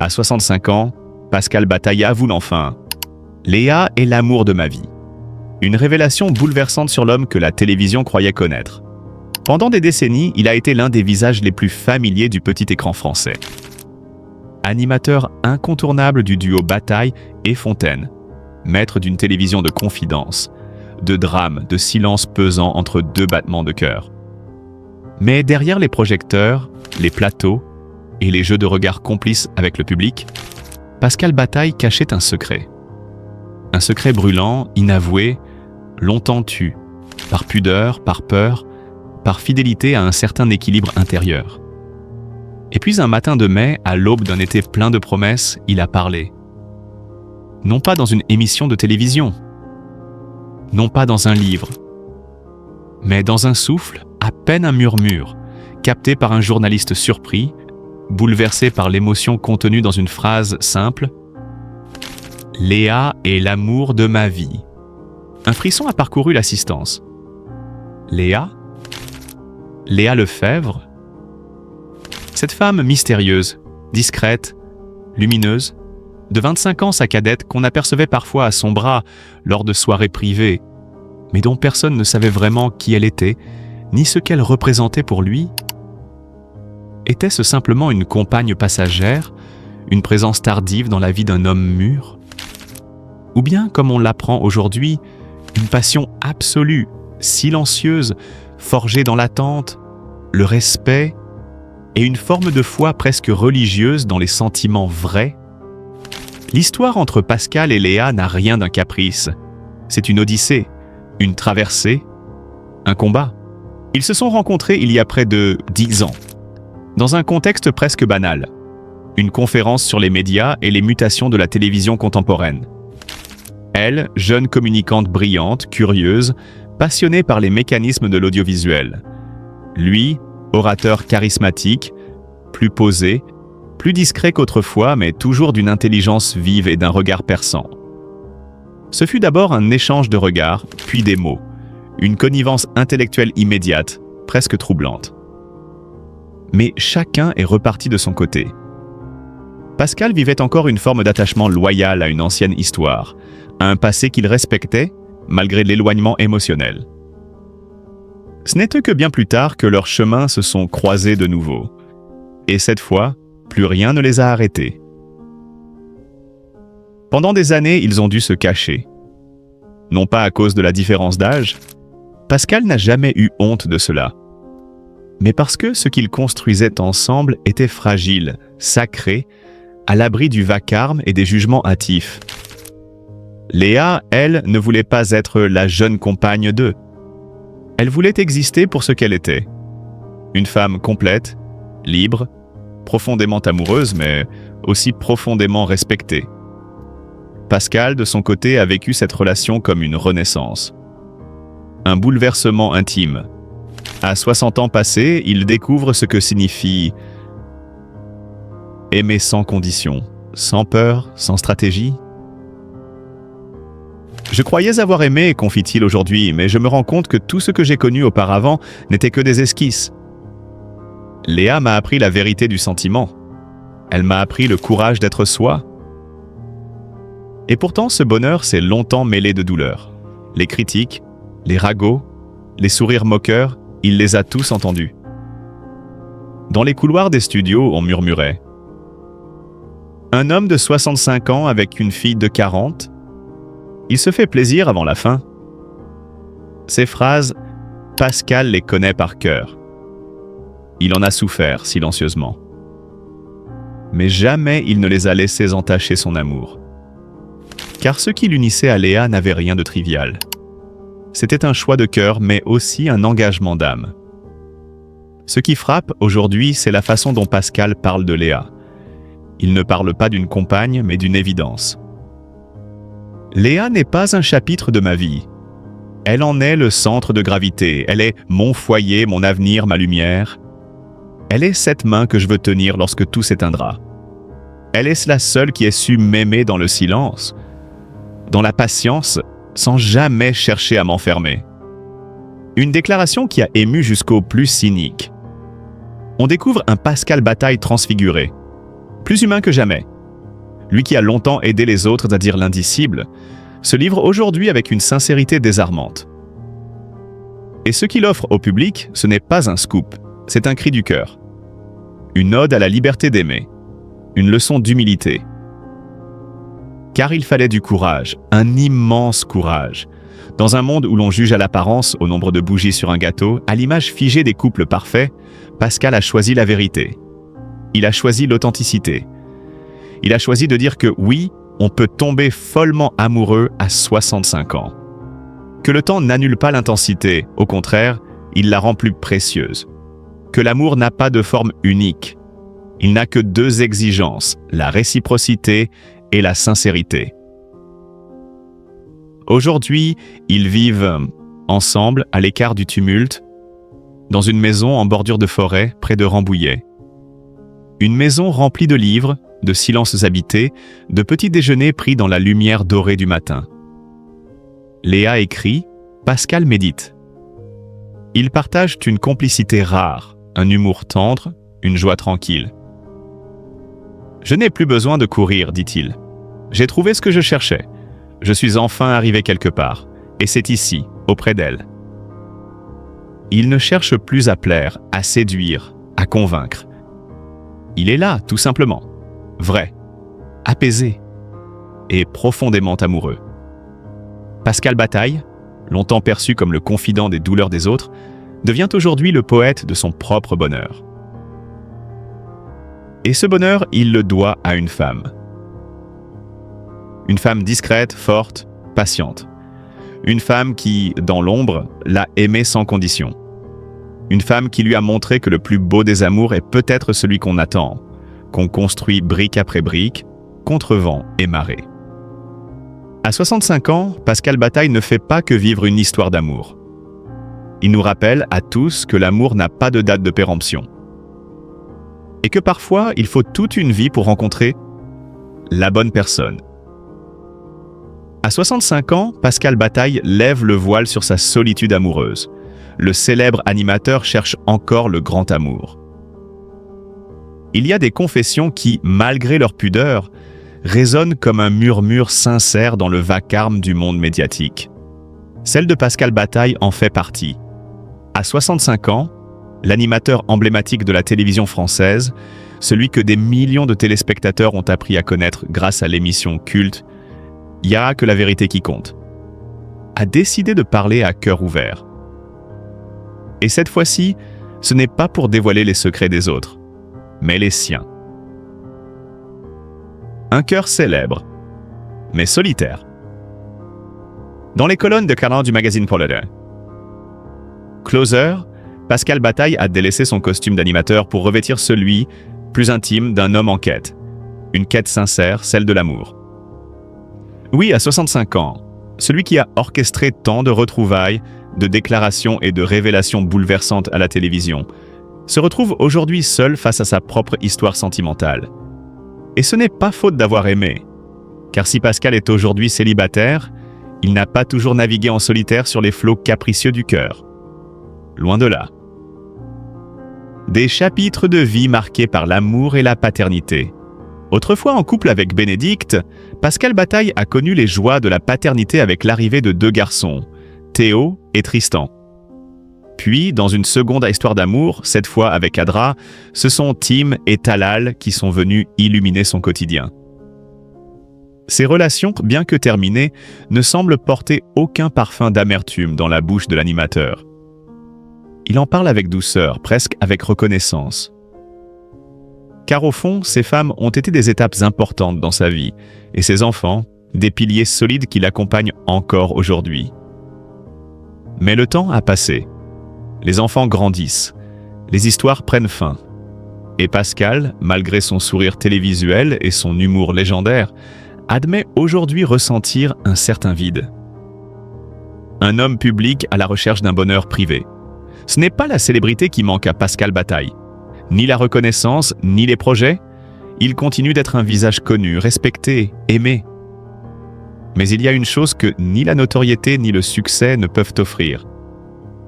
À 65 ans, Pascal Bataille avoue enfin « Léa est l'amour de ma vie ». Une révélation bouleversante sur l'homme que la télévision croyait connaître. Pendant des décennies, il a été l'un des visages les plus familiers du petit écran français. Animateur incontournable du duo Bataille et Fontaine, maître d'une télévision de confidence, de drame, de silence pesant entre deux battements de cœur. Mais derrière les projecteurs, les plateaux et les jeux de regard complices avec le public, Pascal Bataille cachait un secret. Un secret brûlant, inavoué, longtemps tu, par pudeur, par peur, par fidélité à un certain équilibre intérieur. Et puis un matin de mai, à l'aube d'un été plein de promesses, il a parlé. Non pas dans une émission de télévision, non pas dans un livre, mais dans un souffle, à peine un murmure, capté par un journaliste surpris, bouleversé par l'émotion contenue dans une phrase simple « Léa est l'amour de ma vie ». Un frisson a parcouru l'assistance. Léa ? Léa Lefebvre ? Cette femme mystérieuse, discrète, lumineuse, de 25 ans sa cadette qu'on apercevait parfois à son bras lors de soirées privées, mais dont personne ne savait vraiment qui elle était, ni ce qu'elle représentait pour lui. Était-ce simplement une compagne passagère, une présence tardive dans la vie d'un homme mûr ? Ou bien, comme on l'apprend aujourd'hui, une passion absolue, silencieuse, forgée dans l'attente, le respect et une forme de foi presque religieuse dans les sentiments vrais? L'histoire entre Pascal et Léa n'a rien d'un caprice. C'est une odyssée, une traversée, un combat. Ils se sont rencontrés il y a près de 10 ans, dans un contexte presque banal. Une conférence sur les médias et les mutations de la télévision contemporaine. Elle, jeune communicante brillante, curieuse, passionnée par les mécanismes de l'audiovisuel. Lui, orateur charismatique, plus posé, plus discret qu'autrefois, mais toujours d'une intelligence vive et d'un regard perçant. Ce fut d'abord un échange de regards, puis des mots, une connivence intellectuelle immédiate, presque troublante. Mais chacun est reparti de son côté. Pascal vivait encore une forme d'attachement loyal à une ancienne histoire, à un passé qu'il respectait, malgré l'éloignement émotionnel. Ce n'était que bien plus tard que leurs chemins se sont croisés de nouveau. Et cette fois, plus rien ne les a arrêtés. Pendant des années, ils ont dû se cacher. Non pas à cause de la différence d'âge, Pascal n'a jamais eu honte de cela, mais parce que ce qu'ils construisaient ensemble était fragile, sacré, à l'abri du vacarme et des jugements hâtifs. Léa, elle, ne voulait pas être la jeune compagne d'eux. Elle voulait exister pour ce qu'elle était. Une femme complète, libre, profondément amoureuse, mais aussi profondément respectée. Pascal, de son côté, a vécu cette relation comme une renaissance. Un bouleversement intime. À 60 ans passés, il découvre ce que signifie aimer sans condition, sans peur, sans stratégie. Je croyais avoir aimé, confie-t-il aujourd'hui, mais je me rends compte que tout ce que j'ai connu auparavant n'était que des esquisses. Léa m'a appris la vérité du sentiment. Elle m'a appris le courage d'être soi. Et pourtant, ce bonheur s'est longtemps mêlé de douleur. Les critiques, les ragots, les sourires moqueurs, il les a tous entendus. Dans les couloirs des studios, on murmurait. Un homme de 65 ans avec une fille de 40, il se fait plaisir avant la fin. Ces phrases, Pascal les connaît par cœur. Il en a souffert silencieusement. Mais jamais il ne les a laissés entacher son amour. Car ce qui l'unissait à Léa n'avait rien de trivial. C'était un choix de cœur, mais aussi un engagement d'âme. Ce qui frappe aujourd'hui, c'est la façon dont Pascal parle de Léa. Il ne parle pas d'une compagne, mais d'une évidence. Léa n'est pas un chapitre de ma vie. Elle en est le centre de gravité. Elle est mon foyer, mon avenir, ma lumière. Elle est cette main que je veux tenir lorsque tout s'éteindra. Elle est la seule qui ait su m'aimer dans le silence, dans la patience, sans jamais chercher à m'enfermer. Une déclaration qui a ému jusqu'au plus cynique. On découvre un Pascal Bataille transfiguré, plus humain que jamais, lui qui a longtemps aidé les autres à dire l'indicible, se livre aujourd'hui avec une sincérité désarmante. Et ce qu'il offre au public, ce n'est pas un scoop, c'est un cri du cœur. Une ode à la liberté d'aimer, une leçon d'humilité. Car il fallait du courage, un immense courage. Dans un monde où l'on juge à l'apparence, au nombre de bougies sur un gâteau, à l'image figée des couples parfaits, Pascal a choisi la vérité. Il a choisi l'authenticité. Il a choisi de dire que oui, on peut tomber follement amoureux à 65 ans. Que le temps n'annule pas l'intensité, au contraire, il la rend plus précieuse. Que l'amour n'a pas de forme unique. Il n'a que deux exigences, la réciprocité et la sincérité. Aujourd'hui, ils vivent ensemble, à l'écart du tumulte, dans une maison en bordure de forêt, près de Rambouillet. Une maison remplie de livres, de silences habités, de petits déjeuners pris dans la lumière dorée du matin. Léa écrit, Pascal médite. Ils partagent une complicité rare, un humour tendre, une joie tranquille. Je n'ai plus besoin de courir, dit-il. J'ai trouvé ce que je cherchais. Je suis enfin arrivé quelque part, et c'est ici, auprès d'elle. Il ne cherche plus à plaire, à séduire, à convaincre. Il est là, tout simplement, vrai, apaisé et profondément amoureux. Pascal Bataille, longtemps perçu comme le confident des douleurs des autres, devient aujourd'hui le poète de son propre bonheur. Et ce bonheur, il le doit à une femme. Une femme discrète, forte, patiente. Une femme qui, dans l'ombre, l'a aimé sans condition. Une femme qui lui a montré que le plus beau des amours est peut-être celui qu'on attend, qu'on construit brique après brique, contre vent et marée. À 65 ans, Pascal Bataille ne fait pas que vivre une histoire d'amour. Il nous rappelle à tous que l'amour n'a pas de date de péremption. Et que parfois, il faut toute une vie pour rencontrer la bonne personne. À 65 ans, Pascal Bataille lève le voile sur sa solitude amoureuse. Le célèbre animateur cherche encore le grand amour. Il y a des confessions qui, malgré leur pudeur, résonnent comme un murmure sincère dans le vacarme du monde médiatique. Celle de Pascal Bataille en fait partie. À 65 ans, l'animateur emblématique de la télévision française, celui que des millions de téléspectateurs ont appris à connaître grâce à l'émission culte « Y a que la vérité qui compte », a décidé de parler à cœur ouvert. Et cette fois-ci, ce n'est pas pour dévoiler les secrets des autres, mais les siens. Un cœur célèbre, mais solitaire. Dans les colonnes de Caran du magazine Polaire, Closer, Pascal Bataille a délaissé son costume d'animateur pour revêtir celui, plus intime, d'un homme en quête. Une quête sincère, celle de l'amour. Oui, à 65 ans, celui qui a orchestré tant de retrouvailles, de déclarations et de révélations bouleversantes à la télévision, se retrouve aujourd'hui seul face à sa propre histoire sentimentale. Et ce n'est pas faute d'avoir aimé, car si Pascal est aujourd'hui célibataire, il n'a pas toujours navigué en solitaire sur les flots capricieux du cœur. Loin de là. Des chapitres de vie marqués par l'amour et la paternité. Autrefois en couple avec Bénédicte, Pascal Bataille a connu les joies de la paternité avec l'arrivée de deux garçons, Théo et Tristan. Puis, dans une seconde histoire d'amour, cette fois avec Adra, ce sont Tim et Talal qui sont venus illuminer son quotidien. Ces relations, bien que terminées, ne semblent porter aucun parfum d'amertume dans la bouche de l'animateur. Il en parle avec douceur, presque avec reconnaissance. Car au fond, ces femmes ont été des étapes importantes dans sa vie, et ses enfants, des piliers solides qui l'accompagnent encore aujourd'hui. Mais le temps a passé. Les enfants grandissent, les histoires prennent fin. Et Pascal, malgré son sourire télévisuel et son humour légendaire, admet aujourd'hui ressentir un certain vide. Un homme public à la recherche d'un bonheur privé. Ce n'est pas la célébrité qui manque à Pascal Bataille. Ni la reconnaissance, ni les projets. Il continue d'être un visage connu, respecté, aimé. Mais il y a une chose que ni la notoriété ni le succès ne peuvent offrir.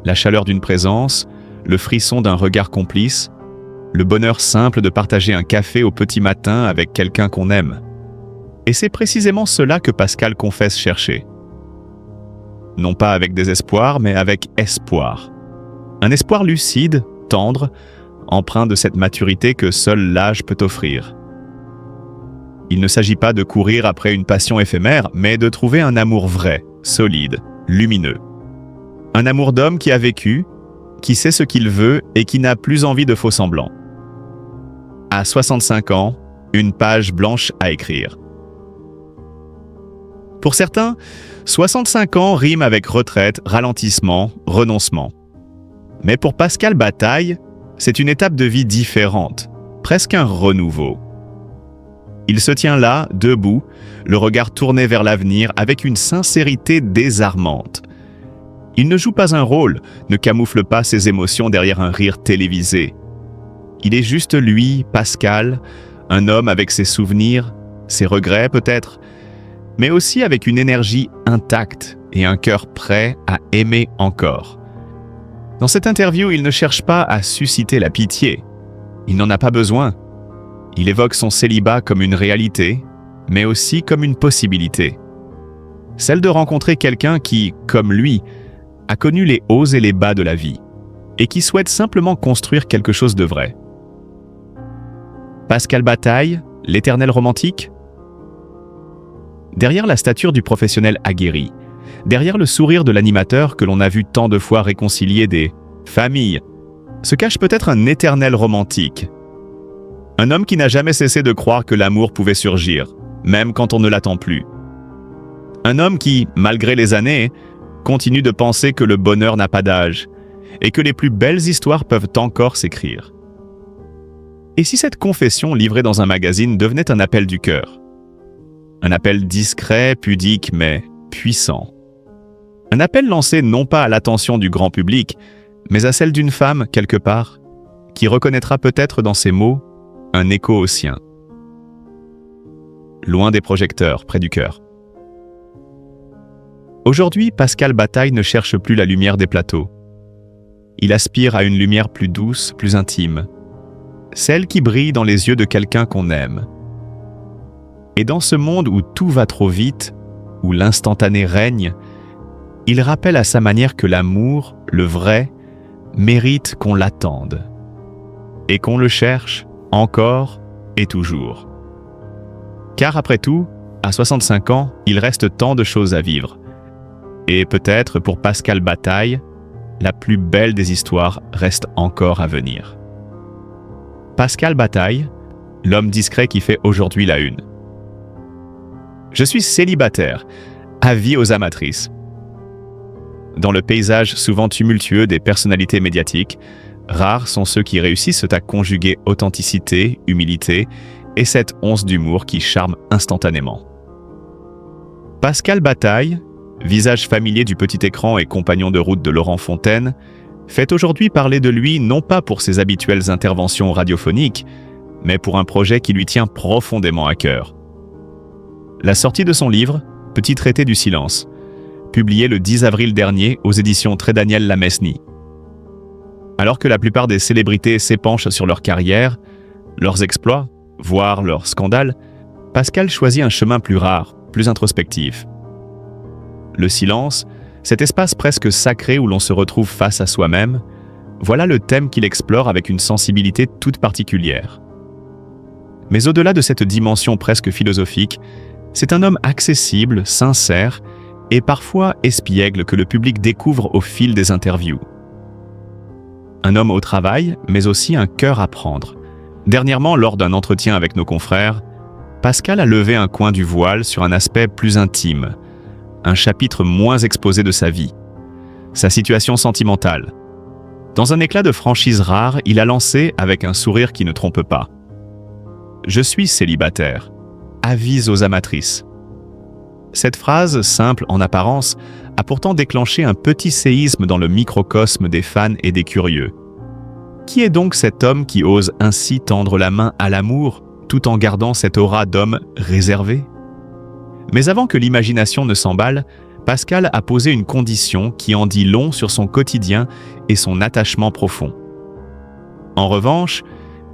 La chaleur d'une présence, le frisson d'un regard complice, le bonheur simple de partager un café au petit matin avec quelqu'un qu'on aime. Et c'est précisément cela que Pascal confesse chercher. Non pas avec désespoir, mais avec espoir. Un espoir lucide, tendre, empreint de cette maturité que seul l'âge peut offrir. Il ne s'agit pas de courir après une passion éphémère, mais de trouver un amour vrai, solide, lumineux. Un amour d'homme qui a vécu, qui sait ce qu'il veut et qui n'a plus envie de faux-semblants. À 65 ans, une page blanche à écrire. Pour certains, 65 ans rime avec retraite, ralentissement, renoncement. Mais pour Pascal Bataille, c'est une étape de vie différente, presque un renouveau. Il se tient là, debout, le regard tourné vers l'avenir avec une sincérité désarmante. Il ne joue pas un rôle, ne camoufle pas ses émotions derrière un rire télévisé. Il est juste lui, Pascal, un homme avec ses souvenirs, ses regrets peut-être, mais aussi avec une énergie intacte et un cœur prêt à aimer encore. Dans cette interview, il ne cherche pas à susciter la pitié. Il n'en a pas besoin. Il évoque son célibat comme une réalité, mais aussi comme une possibilité. Celle de rencontrer quelqu'un qui, comme lui, a connu les hauts et les bas de la vie, et qui souhaite simplement construire quelque chose de vrai. Pascal Bataille, l'éternel romantique? Derrière la stature du professionnel aguerri, derrière le sourire de l'animateur que l'on a vu tant de fois réconcilier des familles, se cache peut-être un éternel romantique. Un homme qui n'a jamais cessé de croire que l'amour pouvait surgir, même quand on ne l'attend plus. Un homme qui, malgré les années, continue de penser que le bonheur n'a pas d'âge et que les plus belles histoires peuvent encore s'écrire. Et si cette confession livrée dans un magazine devenait un appel du cœur? Un appel discret, pudique, mais puissant. Un appel lancé non pas à l'attention du grand public, mais à celle d'une femme, quelque part, qui reconnaîtra peut-être dans ses mots un écho au sien. Loin des projecteurs, près du cœur. Aujourd'hui, Pascal Bataille ne cherche plus la lumière des plateaux. Il aspire à une lumière plus douce, plus intime. Celle qui brille dans les yeux de quelqu'un qu'on aime. Et dans ce monde où tout va trop vite, où l'instantané règne, il rappelle à sa manière que l'amour, le vrai, mérite qu'on l'attende. Et qu'on le cherche encore et toujours. Car après tout, à 65 ans, il reste tant de choses à vivre. Et peut-être pour Pascal Bataille, la plus belle des histoires reste encore à venir. Pascal Bataille, l'homme discret qui fait aujourd'hui la une. Je suis célibataire, avis aux amatrices. Dans le paysage souvent tumultueux des personnalités médiatiques, rares sont ceux qui réussissent à conjuguer authenticité, humilité et cette once d'humour qui charme instantanément. Pascal Bataille, visage familier du petit écran et compagnon de route de Laurent Fontaine, fait aujourd'hui parler de lui non pas pour ses habituelles interventions radiophoniques, mais pour un projet qui lui tient profondément à cœur. La sortie de son livre, Petit traité du silence, publié le 10 avril dernier aux éditions Trédaniel Lamesny. Alors que la plupart des célébrités s'épanchent sur leur carrière, leurs exploits, voire leurs scandales, Pascal choisit un chemin plus rare, plus introspectif. Le silence, cet espace presque sacré où l'on se retrouve face à soi-même, voilà le thème qu'il explore avec une sensibilité toute particulière. Mais au-delà de cette dimension presque philosophique, c'est un homme accessible, sincère et parfois espiègle que le public découvre au fil des interviews. Un homme au travail, mais aussi un cœur à prendre. Dernièrement, lors d'un entretien avec nos confrères, Pascal a levé un coin du voile sur un aspect plus intime, un chapitre moins exposé de sa vie, sa situation sentimentale. Dans un éclat de franchise rare, il a lancé, avec un sourire qui ne trompe pas, « Je suis célibataire. Avis aux amatrices. » Cette phrase, simple en apparence, a pourtant déclenché un petit séisme dans le microcosme des fans et des curieux. Qui est donc cet homme qui ose ainsi tendre la main à l'amour, tout en gardant cette aura d'homme réservé? Mais avant que l'imagination ne s'emballe, Pascal a posé une condition qui en dit long sur son quotidien et son attachement profond. En revanche,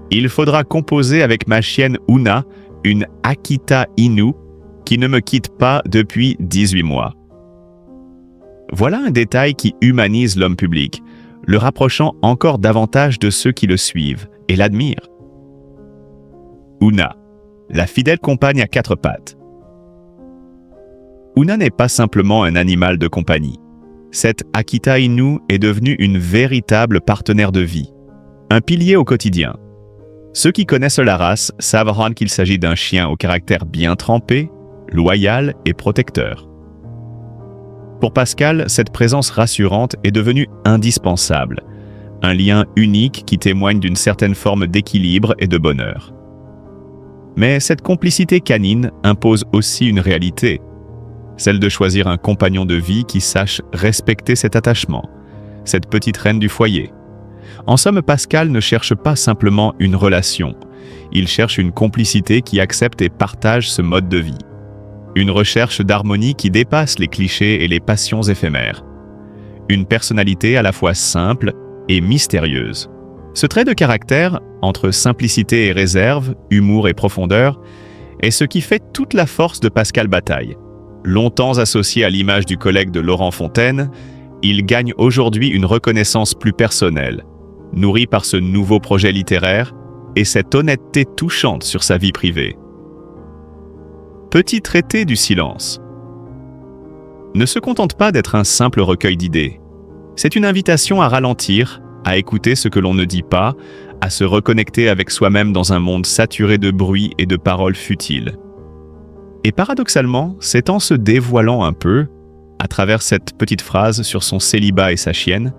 il faudra composer avec ma chienne Una, une Akita Inu, qui ne me quitte pas depuis 18 mois. Voilà un détail qui humanise l'homme public, le rapprochant encore davantage de ceux qui le suivent et l'admirent. Oona, la fidèle compagne à quatre pattes. Oona n'est pas simplement un animal de compagnie. Cette Akita Inu est devenue une véritable partenaire de vie, un pilier au quotidien. Ceux qui connaissent la race savent qu'il s'agit d'un chien au caractère bien trempé, loyal et protecteur. Pour Pascal, cette présence rassurante est devenue indispensable, un lien unique qui témoigne d'une certaine forme d'équilibre et de bonheur. Mais cette complicité canine impose aussi une réalité, celle de choisir un compagnon de vie qui sache respecter cet attachement, cette petite reine du foyer. En somme, Pascal ne cherche pas simplement une relation, il cherche une complicité qui accepte et partage ce mode de vie. Une recherche d'harmonie qui dépasse les clichés et les passions éphémères. Une personnalité à la fois simple et mystérieuse. Ce trait de caractère, entre simplicité et réserve, humour et profondeur, est ce qui fait toute la force de Pascal Bataille. Longtemps associé à l'image du collègue de Laurent Fontaine, il gagne aujourd'hui une reconnaissance plus personnelle, nourrie par ce nouveau projet littéraire et cette honnêteté touchante sur sa vie privée. Petit traité du silence. Ne se contente pas d'être un simple recueil d'idées. C'est une invitation à ralentir, à écouter ce que l'on ne dit pas, à se reconnecter avec soi-même dans un monde saturé de bruit et de paroles futiles. Et paradoxalement, c'est en se dévoilant un peu, à travers cette petite phrase sur son célibat et sa chienne,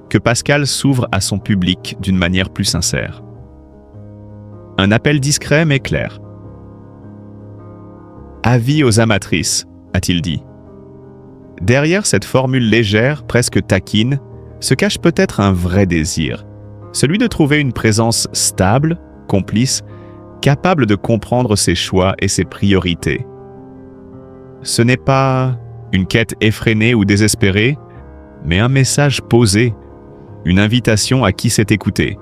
que Pascal s'ouvre à son public d'une manière plus sincère. Un appel discret mais clair. « Avis aux amatrices », a-t-il dit. Derrière cette formule légère, presque taquine, se cache peut-être un vrai désir, celui de trouver une présence stable, complice, capable de comprendre ses choix et ses priorités. Ce n'est pas une quête effrénée ou désespérée, mais un message posé, une invitation à qui sait écouter.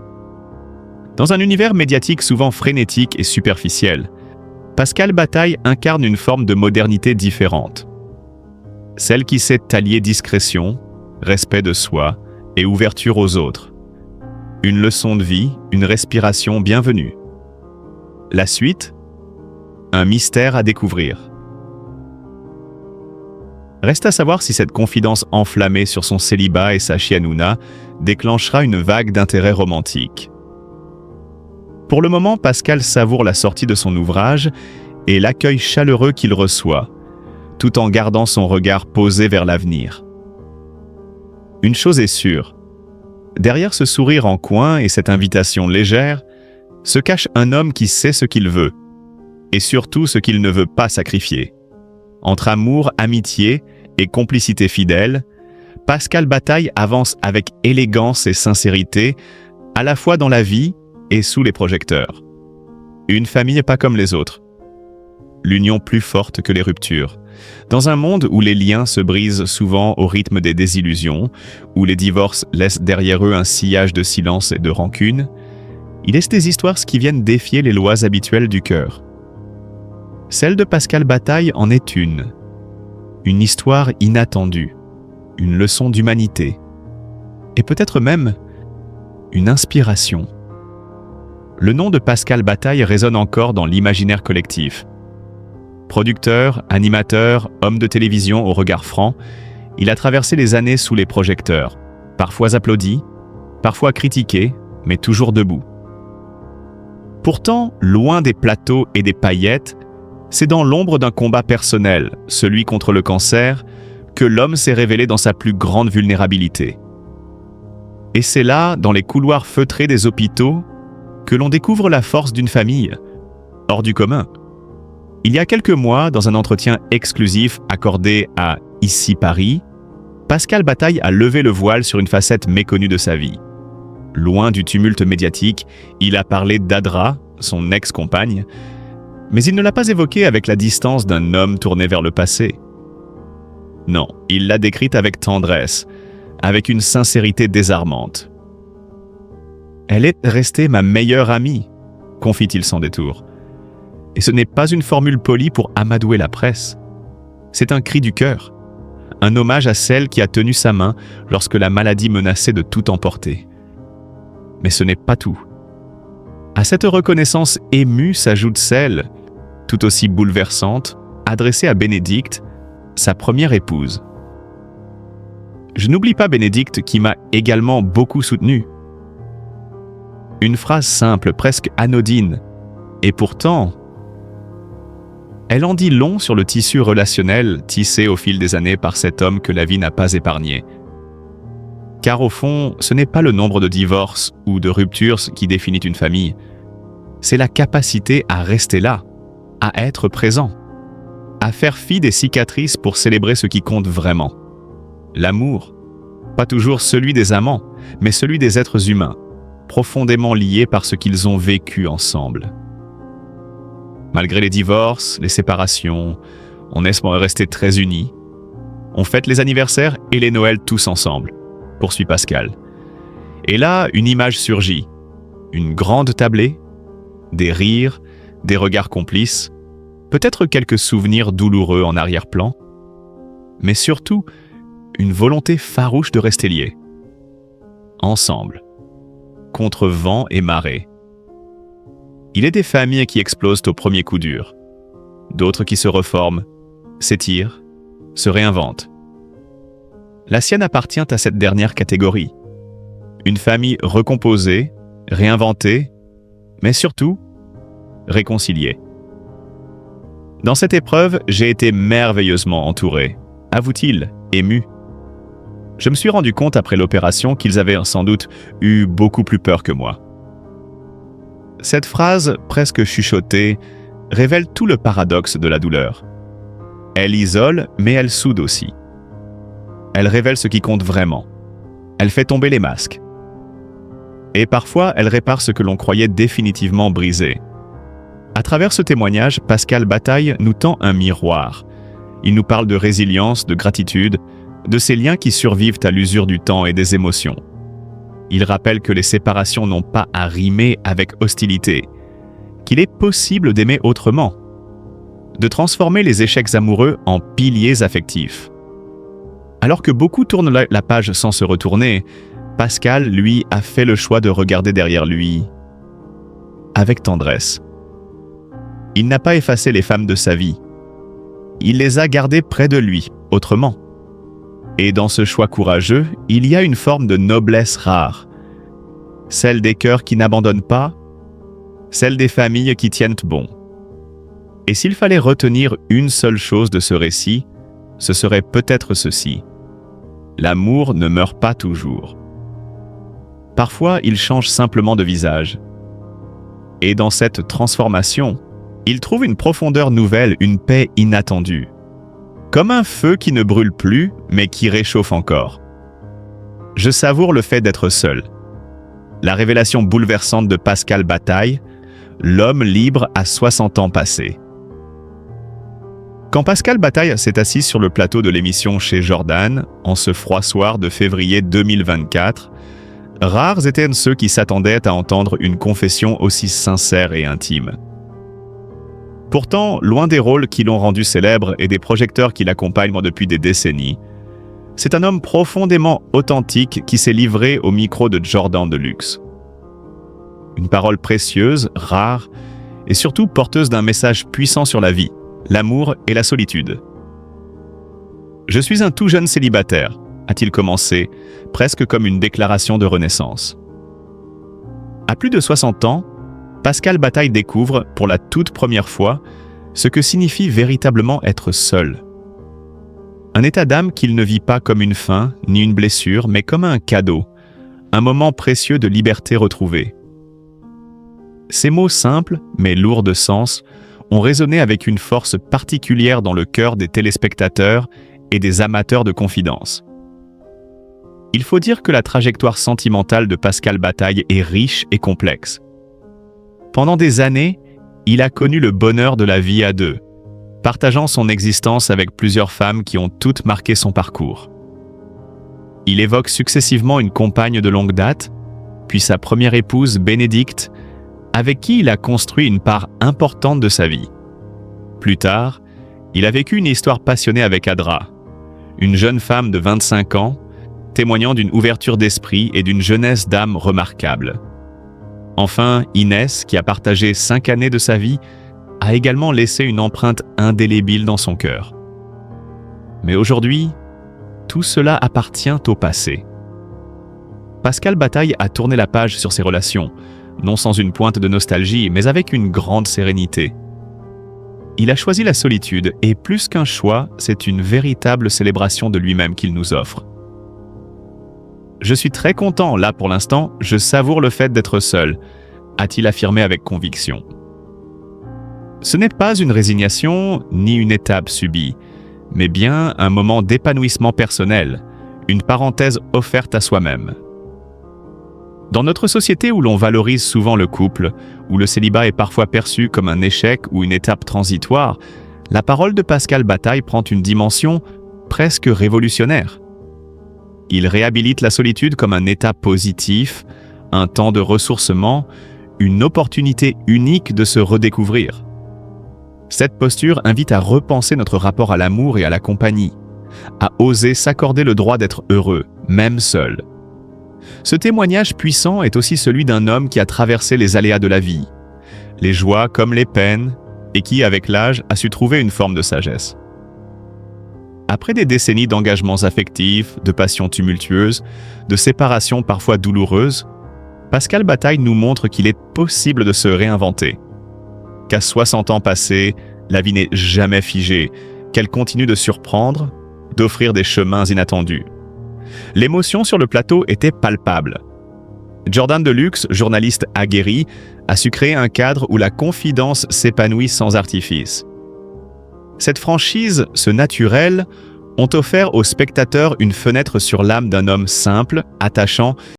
Dans un univers médiatique souvent frénétique et superficiel, Pascal Bataille incarne une forme de modernité différente. Celle qui sait allier discrétion, respect de soi et ouverture aux autres. Une leçon de vie, une respiration bienvenue. La suite, un mystère à découvrir. Reste à savoir si cette confidence enflammée sur son célibat et sa chienne Oona déclenchera une vague d'intérêt romantique. Pour le moment, Pascal savoure la sortie de son ouvrage et l'accueil chaleureux qu'il reçoit, tout en gardant son regard posé vers l'avenir. Une chose est sûre, derrière ce sourire en coin et cette invitation légère, se cache un homme qui sait ce qu'il veut, et surtout ce qu'il ne veut pas sacrifier. Entre amour, amitié et complicité fidèle, Pascal Bataille avance avec élégance et sincérité, à la fois dans la vie et sous les projecteurs. Une famille pas comme les autres. L'union plus forte que les ruptures. Dans un monde où les liens se brisent souvent au rythme des désillusions, où les divorces laissent derrière eux un sillage de silence et de rancune, il est des histoires qui viennent défier les lois habituelles du cœur. Celle de Pascal Bataille en est une histoire inattendue, une leçon d'humanité, et peut-être même une inspiration. Le nom de Pascal Bataille résonne encore dans l'imaginaire collectif. Producteur, animateur, homme de télévision au regard franc, il a traversé les années sous les projecteurs, parfois applaudi, parfois critiqué, mais toujours debout. Pourtant, loin des plateaux et des paillettes, c'est dans l'ombre d'un combat personnel, celui contre le cancer, que l'homme s'est révélé dans sa plus grande vulnérabilité. Et c'est là, dans les couloirs feutrés des hôpitaux, que l'on découvre la force d'une famille, hors du commun. Il y a quelques mois, dans un entretien exclusif accordé à Ici Paris, Pascal Bataille a levé le voile sur une facette méconnue de sa vie. Loin du tumulte médiatique, il a parlé d'Adra, son ex-compagne, mais il ne l'a pas évoquée avec la distance d'un homme tourné vers le passé. Non, il l'a décrite avec tendresse, avec une sincérité désarmante. « Elle est restée ma meilleure amie », confie-t-il sans détour. Et ce n'est pas une formule polie pour amadouer la presse. C'est un cri du cœur, un hommage à celle qui a tenu sa main lorsque la maladie menaçait de tout emporter. Mais ce n'est pas tout. À cette reconnaissance émue s'ajoute celle, tout aussi bouleversante, adressée à Bénédicte, sa première épouse. Je n'oublie pas Bénédicte qui m'a également beaucoup soutenu. Une phrase simple, presque anodine, et pourtant, elle en dit long sur le tissu relationnel tissé au fil des années par cet homme que la vie n'a pas épargné. Car au fond, ce n'est pas le nombre de divorces ou de ruptures qui définit une famille, c'est la capacité à rester là, à être présent, à faire fi des cicatrices pour célébrer ce qui compte vraiment. L'amour, pas toujours celui des amants, mais celui des êtres humains, profondément liés par ce qu'ils ont vécu ensemble. Malgré les divorces, les séparations, on est resté très unis. On fête les anniversaires et les Noëls tous ensemble, poursuit Pascal. Et là, une image surgit. Une grande tablée, des rires, des regards complices, peut-être quelques souvenirs douloureux en arrière-plan, mais surtout, une volonté farouche de rester liés. Ensemble, contre vent et marée. Il est des familles qui explosent au premier coup dur, d'autres qui se reforment, s'étirent, se réinventent. La sienne appartient à cette dernière catégorie. Une famille recomposée, réinventée, mais surtout, réconciliée. Dans cette épreuve, j'ai été merveilleusement entouré, avoue-t-il, ému. Je me suis rendu compte après l'opération qu'ils avaient sans doute eu beaucoup plus peur que moi. Cette phrase, presque chuchotée, révèle tout le paradoxe de la douleur. Elle isole, mais elle soude aussi. Elle révèle ce qui compte vraiment. Elle fait tomber les masques. Et parfois, elle répare ce que l'on croyait définitivement brisé. À travers ce témoignage, Pascal Bataille nous tend un miroir. Il nous parle de résilience, de gratitude, de ces liens qui survivent à l'usure du temps et des émotions. Il rappelle que les séparations n'ont pas à rimer avec hostilité, qu'il est possible d'aimer autrement, de transformer les échecs amoureux en piliers affectifs. Alors que beaucoup tournent la page sans se retourner, Pascal, lui, a fait le choix de regarder derrière lui avec tendresse. Il n'a pas effacé les femmes de sa vie. Il les a gardées près de lui, autrement. Et dans ce choix courageux, il y a une forme de noblesse rare. Celle des cœurs qui n'abandonnent pas, celle des familles qui tiennent bon. Et s'il fallait retenir une seule chose de ce récit, ce serait peut-être ceci. L'amour ne meurt pas toujours. Parfois, il change simplement de visage. Et dans cette transformation, il trouve une profondeur nouvelle, une paix inattendue. Comme un feu qui ne brûle plus, mais qui réchauffe encore. Je savoure le fait d'être seul. La révélation bouleversante de Pascal Bataille, l'homme libre à 60 ans passés. Quand Pascal Bataille s'est assis sur le plateau de l'émission chez Jordan, en ce froid soir de février 2024, rares étaient ceux qui s'attendaient à entendre une confession aussi sincère et intime. Pourtant, loin des rôles qui l'ont rendu célèbre et des projecteurs qui l'accompagnent depuis des décennies, c'est un homme profondément authentique qui s'est livré au micro de Jordan Deluxe. Une parole précieuse, rare, et surtout porteuse d'un message puissant sur la vie, l'amour et la solitude. « Je suis un tout jeune célibataire », a-t-il commencé, presque comme une déclaration de renaissance. À plus de 60 ans, Pascal Bataille découvre, pour la toute première fois, ce que signifie véritablement être seul. Un état d'âme qu'il ne vit pas comme une fin, ni une blessure, mais comme un cadeau, un moment précieux de liberté retrouvée. Ces mots simples, mais lourds de sens, ont résonné avec une force particulière dans le cœur des téléspectateurs et des amateurs de confidence. Il faut dire que la trajectoire sentimentale de Pascal Bataille est riche et complexe. Pendant des années, il a connu le bonheur de la vie à deux, partageant son existence avec plusieurs femmes qui ont toutes marqué son parcours. Il évoque successivement une compagne de longue date, puis sa première épouse Bénédicte, avec qui il a construit une part importante de sa vie. Plus tard, il a vécu une histoire passionnée avec Adra, une jeune femme de 25 ans, témoignant d'une ouverture d'esprit et d'une jeunesse d'âme remarquable. Enfin, Inès, qui a partagé 5 années de sa vie, a également laissé une empreinte indélébile dans son cœur. Mais aujourd'hui, tout cela appartient au passé. Pascal Bataille a tourné la page sur ses relations, non sans une pointe de nostalgie, mais avec une grande sérénité. Il a choisi la solitude, et plus qu'un choix, c'est une véritable célébration de lui-même qu'il nous offre. Je suis très content, là pour l'instant, je savoure le fait d'être seul, a-t-il affirmé avec conviction. Ce n'est pas une résignation ni une étape subie, mais bien un moment d'épanouissement personnel, une parenthèse offerte à soi-même. Dans notre société où l'on valorise souvent le couple, où le célibat est parfois perçu comme un échec ou une étape transitoire, la parole de Pascal Bataille prend une dimension presque révolutionnaire. Il réhabilite la solitude comme un état positif, un temps de ressourcement, une opportunité unique de se redécouvrir. Cette posture invite à repenser notre rapport à l'amour et à la compagnie, à oser s'accorder le droit d'être heureux, même seul. Ce témoignage puissant est aussi celui d'un homme qui a traversé les aléas de la vie, les joies comme les peines, et qui, avec l'âge, a su trouver une forme de sagesse. Après des décennies d'engagements affectifs, de passions tumultueuses, de séparations parfois douloureuses, Pascal Bataille nous montre qu'il est possible de se réinventer. Qu'à 60 ans passés, la vie n'est jamais figée, qu'elle continue de surprendre, d'offrir des chemins inattendus. L'émotion sur le plateau était palpable. Jordan Deluxe, journaliste aguerri, a su créer un cadre où la confidence s'épanouit sans artifice. Cette franchise, ce naturel, ont offert aux spectateurs une fenêtre sur l'âme d'un homme simple, attachant